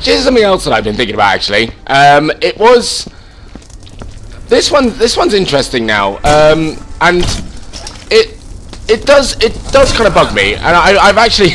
here's something else that I've been thinking about actually. It was this one's interesting now, and it does kind of bug me, and I've actually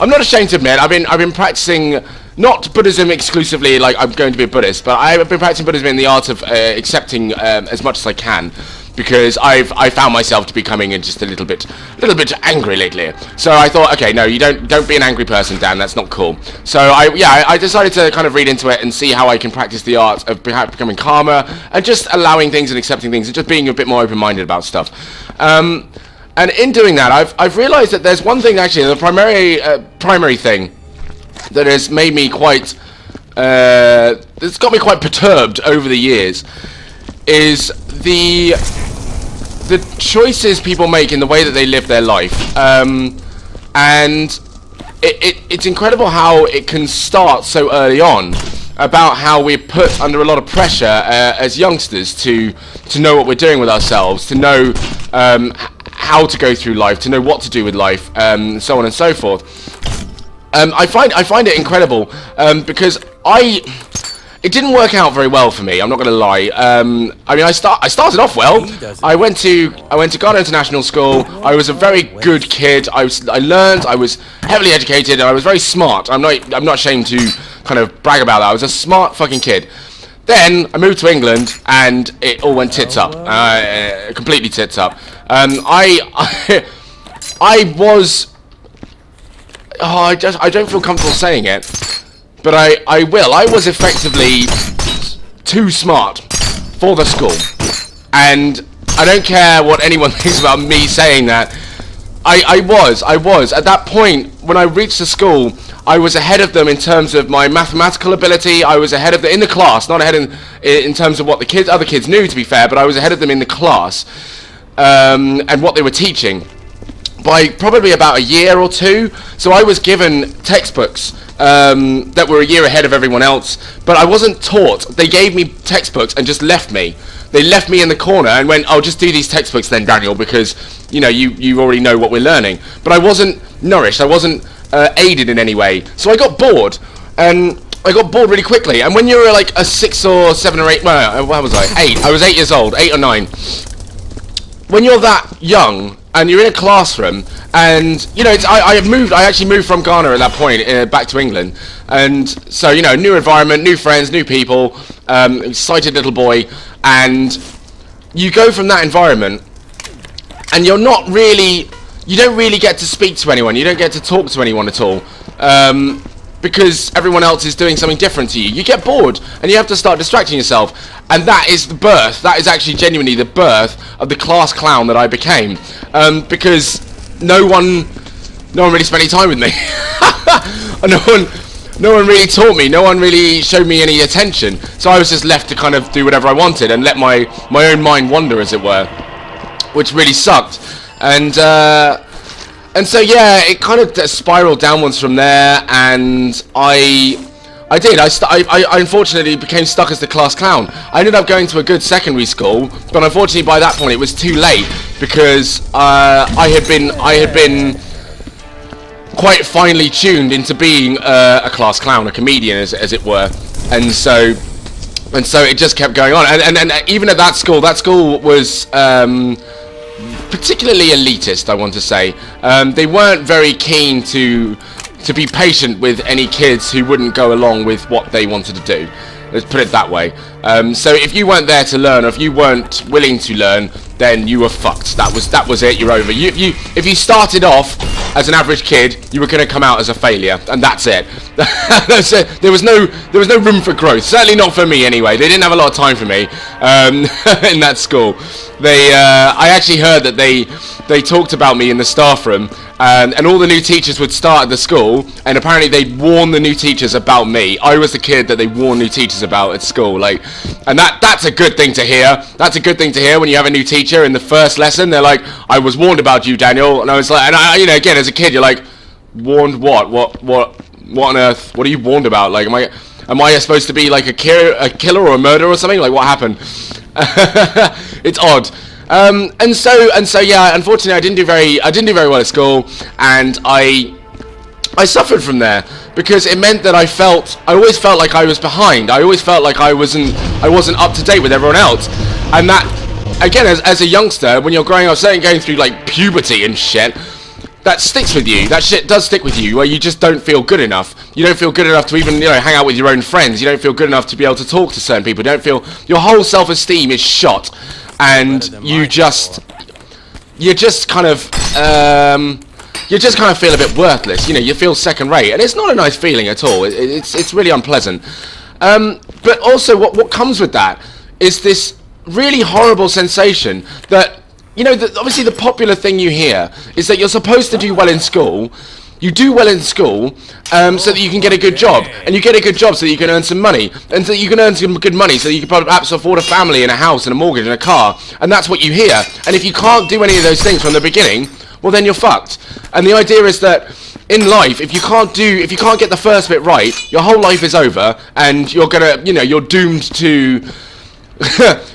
I'm not ashamed to admit I've been practicing not Buddhism exclusively, like I'm going to be a Buddhist, but I've been practicing Buddhism in the art of accepting as much as I can, because I found myself to becoming just a little bit angry lately. So I thought, okay, no, you don't be an angry person, Dan. That's not cool. So I decided to kind of read into it and see how I can practice the art of becoming calmer and just allowing things and accepting things and just being a bit more open-minded about stuff. And in doing that, I've realised that there's one thing actually, the primary thing that has made me quite, it's got me quite perturbed over the years, is the choices people make in the way that they live their life, and it's incredible how it can start so early on, about how we're put under a lot of pressure as youngsters to know what we're doing with ourselves, to know how to go through life, to know what to do with life, so on and so forth. I find it incredible, because it didn't work out very well for me. I'm not going to lie. I mean, I started off well. I went to Ghana International School. I was a very good kid. I learned. I was heavily educated, and I was very smart. I'm not ashamed to kind of brag about that. I was a smart fucking kid. Then I moved to England, and it all went tits up. Completely tits up. I was. Oh, I don't feel comfortable saying it, but I will. I was effectively too smart for the school, and I don't care what anyone thinks about me saying that. I was at that point when I reached the school. I was ahead of them in terms of my mathematical ability. I was ahead of them in the class, not ahead in terms of what the other kids knew, to be fair, but I was ahead of them in the class, and what they were teaching, by probably about a year or two. So I was given textbooks that were a year ahead of everyone else, but I wasn't taught. They gave me textbooks and just left me. They left me in the corner and went, "Oh, just do these textbooks then, Daniel, because you know you already know what we're learning." But I wasn't nourished. I wasn't aided in any way. So I got bored, and I got bored really quickly. And when you're like a 6 or 7 or 8, well, what was I? 8. I was 8 years old, 8 or 9. When you're that young and you're in a classroom, and you know, I actually moved from Ghana at that point back to England, and so you know, new environment, new friends, new people, excited little boy, and you go from that environment, and you don't really get to speak to anyone, you don't get to talk to anyone at all, because everyone else is doing something different to you. You get bored, and you have to start distracting yourself, and that is the birth. That is actually genuinely the birth of the class clown that I became, because no one really spent any time with me. No one really taught me. No one really showed me any attention. So I was just left to kind of do whatever I wanted and let my own mind wander, as it were, which really sucked. And so yeah, it kind of spiraled downwards from there, and I unfortunately became stuck as the class clown. I ended up going to a good secondary school, but unfortunately by that point it was too late, because I had been quite finely tuned into being a class clown, a comedian, as it were, and so it just kept going on. And even at that school was particularly elitist, I want to say. They weren't very keen to be patient with any kids who wouldn't go along with what they wanted to do. Let's put it that way. So if you weren't there to learn, or if you weren't willing to learn, then you were fucked. That was it. You're over. If you started off as an average kid, you were going to come out as a failure, and that's it. That's it. There was no room for growth. Certainly not for me, anyway. They didn't have a lot of time for me in that school. I actually heard that they talked about me in the staff room, and all the new teachers would start at the school, and apparently they'd warn the new teachers about me. I was the kid that they warned new teachers about at school, like, and that's a good thing to hear. That's a good thing to hear when you have a new teacher in the first lesson. They're like, "I was warned about you, Daniel," and I was like, and I, you know, again as a kid, you're like, warned what? What on earth? What are you warned about? Like, am I supposed to be like a killer or a murderer or something? Like, what happened? It's odd. And so yeah, unfortunately I didn't do very well at school, and I I suffered from there because it meant that I always felt like I was behind. I always felt like I wasn't up to date with everyone else. And that, again, as a youngster, when you're growing up, certainly going through like puberty and shit, that sticks with you. That shit does stick with you, where you just don't feel good enough. You don't feel good enough to even, hang out with your own friends. You don't feel good enough to be able to talk to certain people. You don't feel, your whole self-esteem is shot, and you just kind of feel a bit worthless. You feel second rate, and it's not a nice feeling at all. It's really unpleasant. But also, what comes with that is this really horrible sensation that, obviously the popular thing you hear is that you're supposed to do well in school. You do well in school so that you can get a good job, and you get a good job so that you can earn some money, and so you can earn some good money so that you can perhaps afford a family and a house and a mortgage and a car, and that's what you hear. And if you can't do any of those things from the beginning, well, then you're fucked. And the idea is that in life, if you can't get the first bit right, your whole life is over, and you're doomed to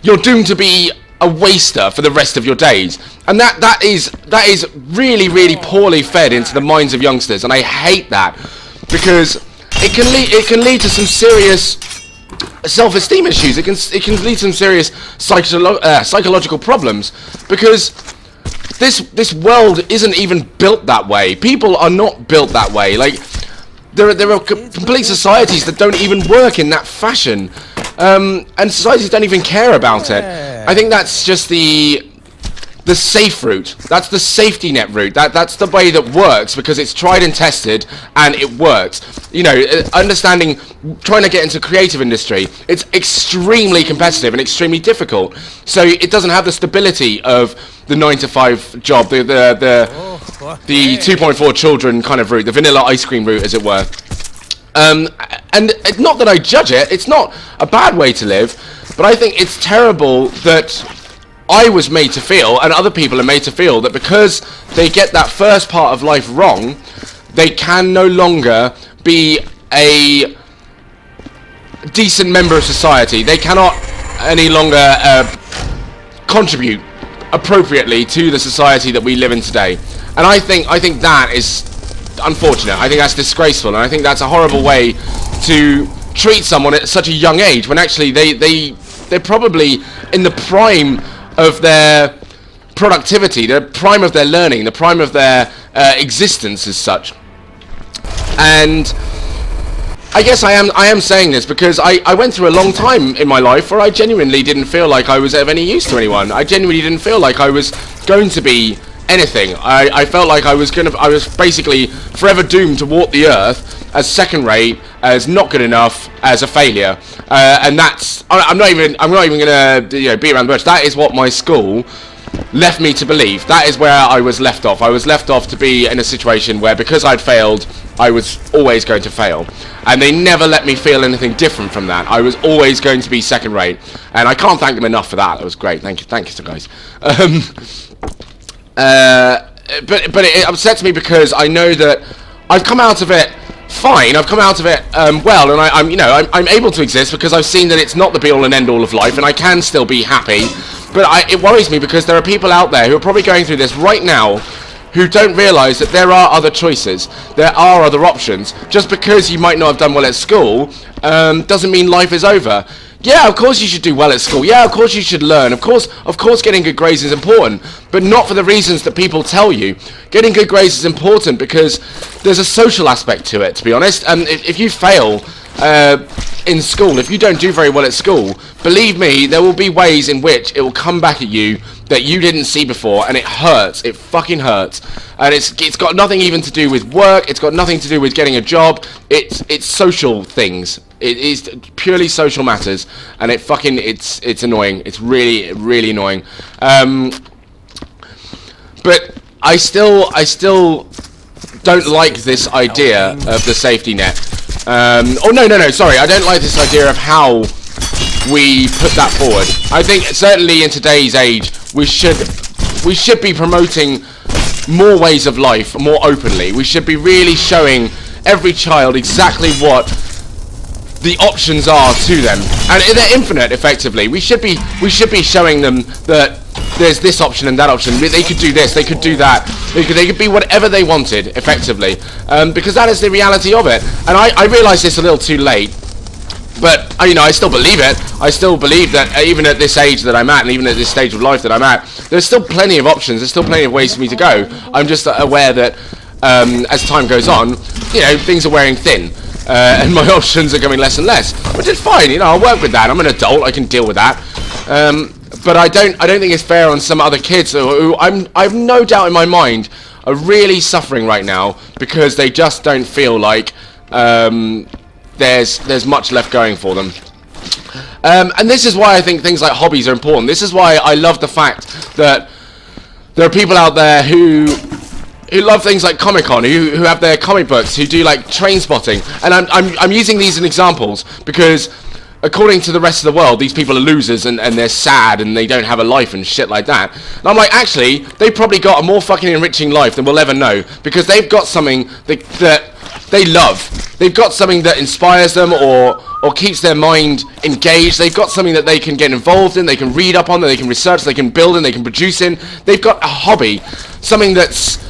you're doomed to be a waster for the rest of your days. And that is really, really poorly fed into the minds of youngsters, and I hate that, because it can lead to some serious self-esteem issues. It can lead to some serious psychological problems, because this world isn't even built that way. People are not built that way. Like, there are complete societies that don't even work in that fashion, and societies don't even care about it. I think that's just the safe route. That's the safety net route. That's the way that works, because it's tried and tested and it works. Understanding, trying to get into creative industry, it's extremely competitive and extremely difficult. So it doesn't have the stability of the 9-to-5 job, the 2.4 children kind of route, the vanilla ice cream route, as it were. And not that I judge it, it's not a bad way to live, but I think it's terrible that I was made to feel, and other people are made to feel, that because they get that first part of life wrong, they can no longer be a decent member of society. They cannot any longer contribute appropriately to the society that we live in today. And I think that is unfortunate. I think that's disgraceful, and I think that's a horrible way to treat someone at such a young age, when actually they're probably in the prime of their productivity, the prime of their learning, the prime of their existence as such. And I guess I am saying this because I went through a long time in my life where I genuinely didn't feel like I was of any use to anyone. I genuinely didn't feel like I was going to be anything. I felt like I was basically forever doomed to walk the earth as second rate, as not good enough, as a failure. And that's, I'm not even gonna beat around the bush. That is what my school left me to believe. That is where I was left off. I was left off to be in a situation where, because I'd failed, I was always going to fail. And they never let me feel anything different from that. I was always going to be second rate. And I can't thank them enough for that. That was great. Thank you guys. But it upsets me because I know that I've come out of it fine. I've come out of it well, and I'm able to exist because I've seen that it's not the be-all and end-all of life, and I can still be happy. But it worries me because there are people out there who are probably going through this right now who don't realise that there are other choices, there are other options. Just because you might not have done well at school doesn't mean life is over. Yeah, of course you should do well at school. Yeah, of course you should learn. Of course getting good grades is important, but not for the reasons that people tell you. Getting good grades is important because there's a social aspect to it, to be honest. And if you fail in school, if you don't do very well at school, believe me, there will be ways in which it will come back at you that you didn't see before, and it hurts. It fucking hurts. And it's got nothing even to do with work. It's got nothing to do with getting a job. It's social things. It is purely social matters, and it's annoying. It's really, really annoying. But I still don't like this idea of the safety net. Sorry, I don't like this idea of how we put that forward. I think certainly in today's age, we should be promoting more ways of life more openly. We should be really showing every child exactly what the options are to them, and they're infinite. Effectively, we should be showing them that there's this option and that option. They could do this, they could do that. They could be whatever they wanted, effectively, because that is the reality of it. And I realised this a little too late. But, you know, I still believe it. I still believe that even at this age that I'm at, and even at this stage of life that I'm at, there's still plenty of options. There's still plenty of ways for me to go. I'm just aware that as time goes on, you know, things are wearing thin. And my options are coming less and less. Which is fine, you know, I'll work with that. I'm an adult, I can deal with that. But I don't think it's fair on some other kids who I've no doubt in my mind are really suffering right now because they just don't feel like there's much left going for them. And this is why I think things like hobbies are important. This is why I love the fact that there are people out there who love things like Comic-Con, who have their comic books, who do like train spotting. And I'm using these as examples because according to the rest of the world, these people are losers and they're sad and they don't have a life and shit like that. And I'm like, actually, they've probably got a more fucking enriching life than we'll ever know because they've got something that they love. They've got something that inspires them or keeps their mind engaged. They've got something that they can get involved in, they can read up on, that they can research, they can build in, they can produce in. They've got a hobby, something that's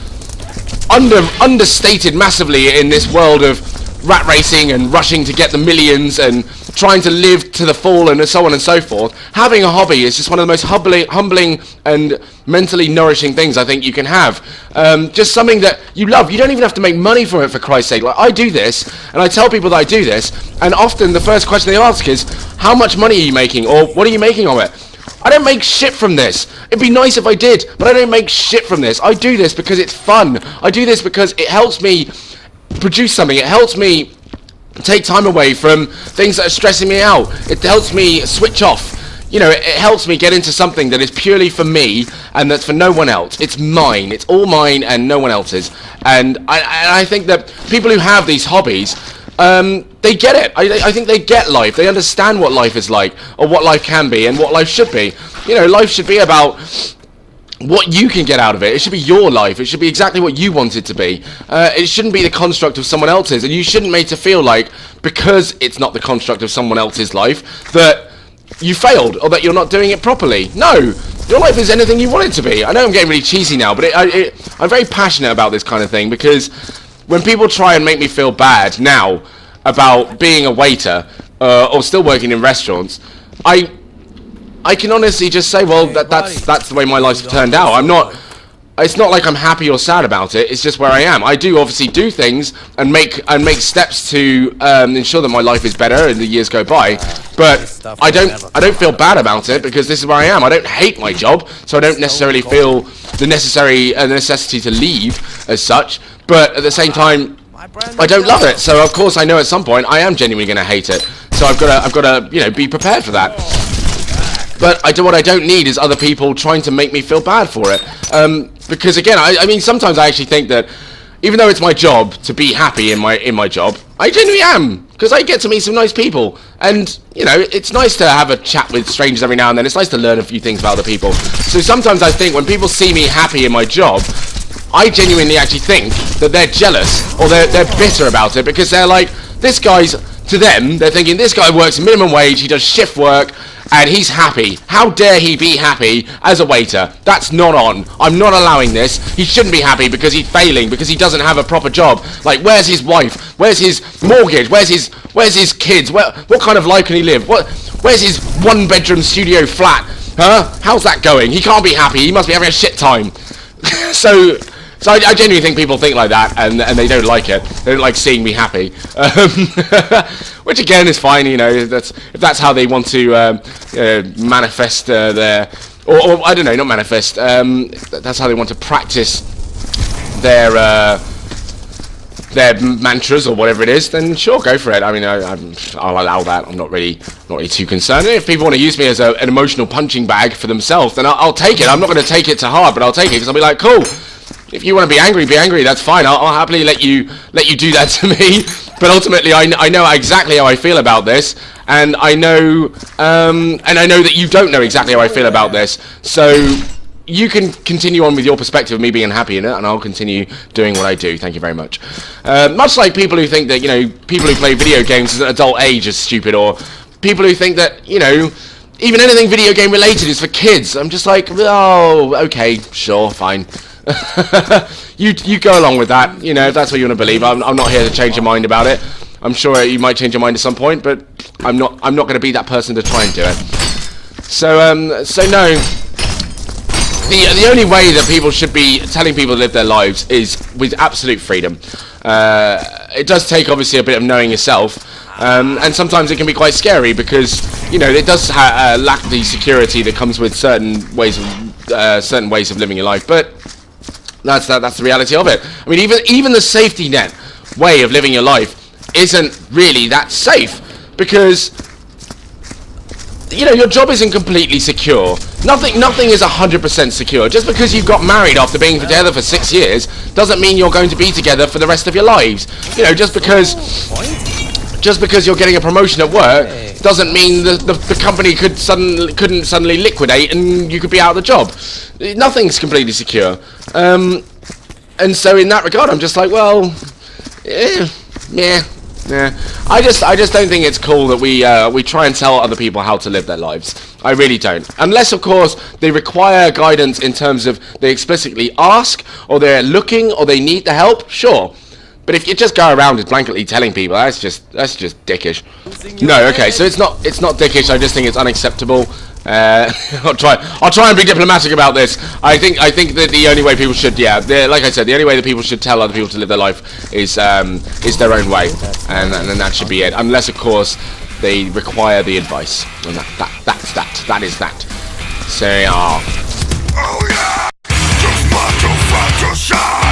understated massively in this world of rat racing and rushing to get the millions and trying to live to the full and so on and so forth. Having a hobby is just one of the most humbling and mentally nourishing things I think you can have. Just something that you love. You don't even have to make money from it, for Christ's sake. Like, I do this, and I tell people that I do this, and often the first question they ask is, how much money are you making, or what are you making of it? I don't make shit from this. It'd be nice if I did, but I don't make shit from this. I do this because it's fun. I do this because it helps me produce something. It helps me take time away from things that are stressing me out. It helps me switch off. You know, it helps me get into something that is purely for me and that's for no one else. It's mine. It's all mine and no one else's. And I think that people who have these hobbies, they get it. I think they get life. They understand what life is like, or what life can be, and what life should be. You know, life should be about what you can get out of it. It should be your life. It should be exactly what you want it to be. It shouldn't be the construct of someone else's, and you shouldn't make to feel like, because it's not the construct of someone else's life, that you failed, or that you're not doing it properly. No! Your life is anything you want it to be. I know I'm getting really cheesy now, but I'm very passionate about this kind of thing, because when people try and make me feel bad now about being a waiter, or still working in restaurants, I can honestly just say, well, that's the way my life's turned out. It's not like I'm happy or sad about it. It's just where I am. I do obviously do things and make steps to ensure that my life is better as the years go by. But I don't feel bad about it because this is where I am. I don't hate my job, so I don't necessarily feel the necessity to leave as such. But at the same time, I don't love it. So of course I know at some point I am genuinely going to hate it. So I've got to you know, be prepared for that. But what I don't need is other people trying to make me feel bad for it. Because again, I mean, sometimes I actually think that even though it's my job to be happy in my job, I genuinely am, because I get to meet some nice people, and you know, it's nice to have a chat with strangers every now and then. It's nice to learn a few things about other people. So sometimes I think when people see me happy in my job, I genuinely actually think that they're jealous or they're bitter about it, because they're like, this guy's, to them, they're thinking, this guy works minimum wage, he does shift work, and he's happy. How dare he be happy as a waiter? That's not on. I'm not allowing this. He shouldn't be happy because he's failing, because he doesn't have a proper job. Like, where's his wife? Where's his mortgage? Where's his kids? What kind of life can he live? Where's his one-bedroom studio flat? Huh? How's that going? He can't be happy. He must be having a shit time. So I genuinely think people think like that, and they don't like it. They don't like seeing me happy, which again is fine. You know, if that's how they want to manifest their, or I don't know, not manifest. That's how they want to practice their mantras or whatever it is. Then sure, go for it. I mean, I'll allow that. I'm not really too concerned. And if people want to use me as an emotional punching bag for themselves, then I'll take it. I'm not going to take it to heart, but I'll take it because I'll be like, cool. If you want to be angry, that's fine. I'll happily let you do that to me. But ultimately, I know exactly how I feel about this, and I know that you don't know exactly how I feel about this. So you can continue on with your perspective of me being happy in it, and I'll continue doing what I do. Thank you very much. Much like people who think that, you know, people who play video games at an adult age are stupid, or people who think that, you know, even anything video game related is for kids. I'm just like, oh, okay, sure, fine. you go along with that, you know, if that's what you want to believe. I'm not here to change your mind about it. I'm sure you might change your mind at some point, but I'm not going to be that person to try and do it. So no. The only way that people should be telling people to live their lives is with absolute freedom. It does take obviously a bit of knowing yourself, and sometimes it can be quite scary because, you know, it does lack the security that comes with certain ways of living your life. But that's the reality of it. I mean, even the safety net way of living your life isn't really that safe, because, you know, your job isn't completely secure. Nothing is 100% secure. Just because you've got married after being together for 6 years doesn't mean you're going to be together for the rest of your lives. You know, just because you're getting a promotion at work doesn't mean the company couldn't suddenly liquidate and you could be out of the job. Nothing's completely secure. And so in that regard, I'm just like, well, yeah. I just don't think it's cool that we try and tell other people how to live their lives. I really don't. Unless, of course, they require guidance in terms of they explicitly ask, or they're looking, or they need the help. Sure. But if you just go around just blanketly telling people, that's just dickish. No, okay, so it's not dickish. I just think it's unacceptable. I'll try and be diplomatic about this. I think that the only way people should, like I said, the only way that people should tell other people to live their life is their own way, and that should be it. Unless, of course, they require the advice, and that is that. So yeah. Oh yeah, just want to fight to shine.